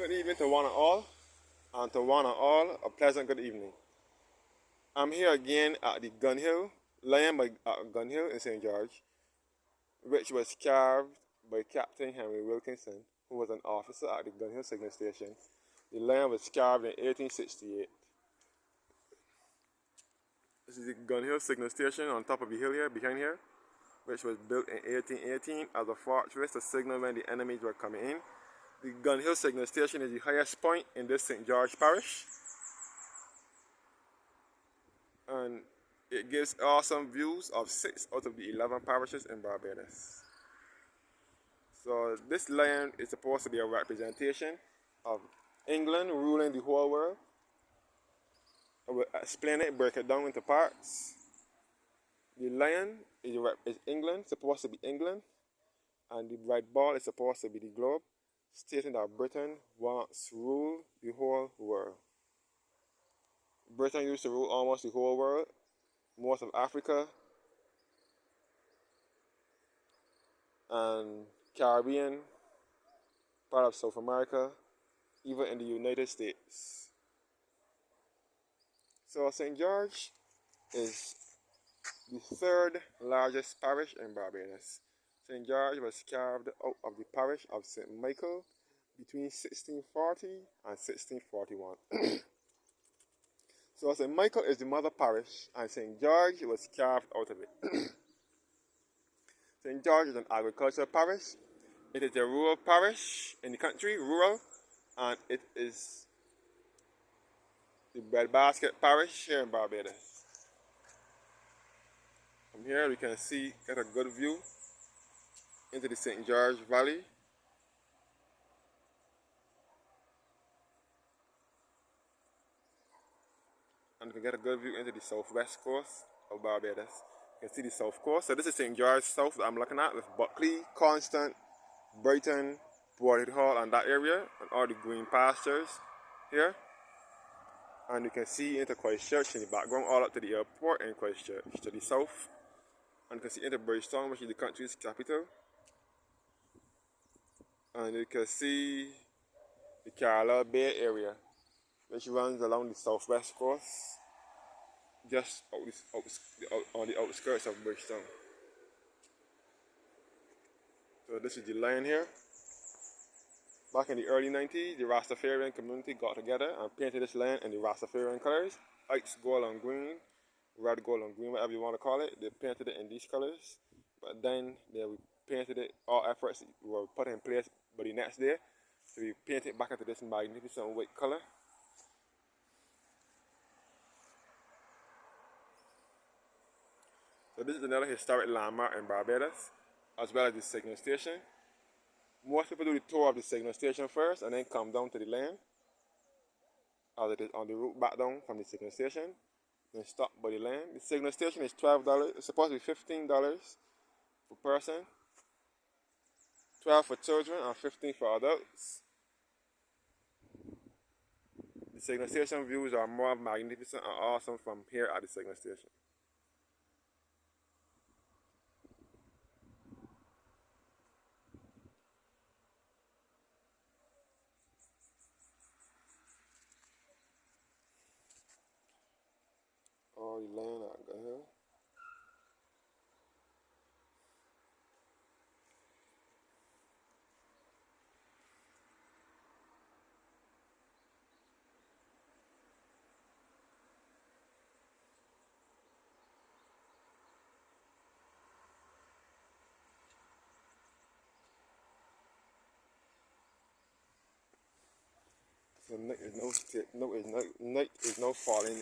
Good evening to one and all, and to one and all, a pleasant good evening. I'm here again at the Gun Hill, Lion by Gun Hill in St. George, which was carved by Captain Henry Wilkinson, who was an officer at the Gun Hill signal station. The lion was carved in 1868. This is the Gun Hill signal station on top of the hill here, behind here, which was built in 1818 as a fortress to signal when the enemies were coming in. The Gun Hill signal station is the highest point in this St. George parish, and it gives awesome views of 6 out of the 11 parishes in Barbados. So this lion is supposed to be a representation of England ruling the whole world. I will explain it, break it down into parts. The lion is England, supposed to be England, and the red ball is supposed to be the globe, stating that Britain once ruled the whole world. Britain used to rule almost the whole world, most of Africa, and Caribbean, part of South America, even in the United States. So St. George is the third largest parish in Barbados. St. George was carved out of the parish of St. Michael between 1640 and 1641. So St. Michael is the mother parish, and St. George was carved out of it. St. George is an agricultural parish. It is a rural parish in the country, rural, and it is the breadbasket parish here in Barbados. From here we can get a good view into the St. George Valley. And you can get a good view into the southwest coast of Barbados. You can see the south coast. So this is St. George South that I'm looking at, with Buckley, Constant, Brighton, Port Hall, and that area, and all the green pastures here. And you can see into Christchurch in the background, all up to the airport in Christchurch to the south. And you can see into Bridgetown, which is the country's capital. And you can see the Carlisle Bay area, which runs along the southwest coast, just on the outskirts of Bridgetown. So this is the lion here. Back in the early 90s, the Rastafarian community got together and painted this lion in the Rastafarian colors: ice, gold, and green, red, gold, and green, whatever you want to call it. They painted it in these colors, but then they painted it. All efforts were put in place by the next day to be painted back into this magnificent white color. So this is another historic landmark in Barbados, as well as the signal station. Most people do the tour of the signal station first and then come down to the lane, as it is on the route back down from the signal station. Then stop by the lane. The signal station is $12. It's supposed to be $15 per person, $12 for children, and $15 for adults. The signal station views are more magnificent and awesome from here at the signal station. All the land out here. So night is no falling in.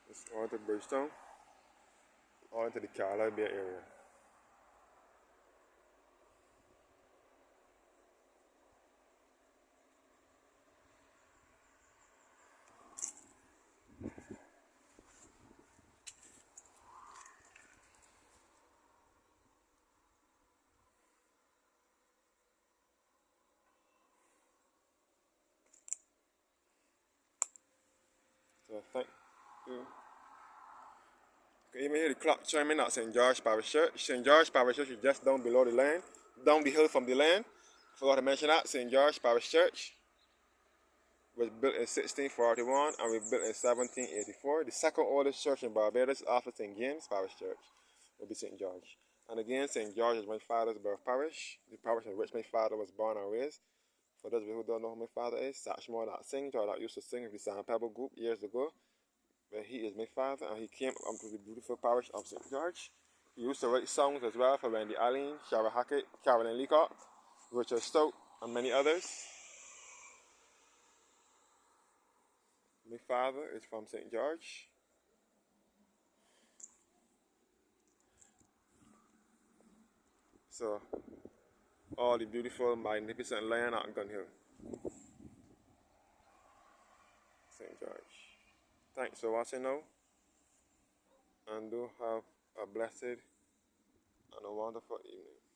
It's on to Bridgetown, on to the Carlisle Bay area. So thank you. You can even hear the clock chiming at St. George Parish Church. St. George Parish Church is just down below the land, down the hill from the land. I forgot to mention that. St. George Parish Church was built in 1641 and rebuilt in 1784. The second oldest church in Barbados after St. James Parish Church will be St. George. And again, St. George is my father's birth parish, the parish in which my father was born and raised. For those of you who don't know who my father is, Satchmore that sings, or that used to sing with the Sand Pebble group years ago. But he is my father, and he came up to the beautiful parish of St. George. He used to write songs as well for Wendy Allen, Shara Hackett, Carolyn Leacock, Richard Stout, and many others. My father is from St. George. So, all the beautiful, magnificent lion at Gun Hill. St. George. Thanks for watching now. And do have a blessed and a wonderful evening.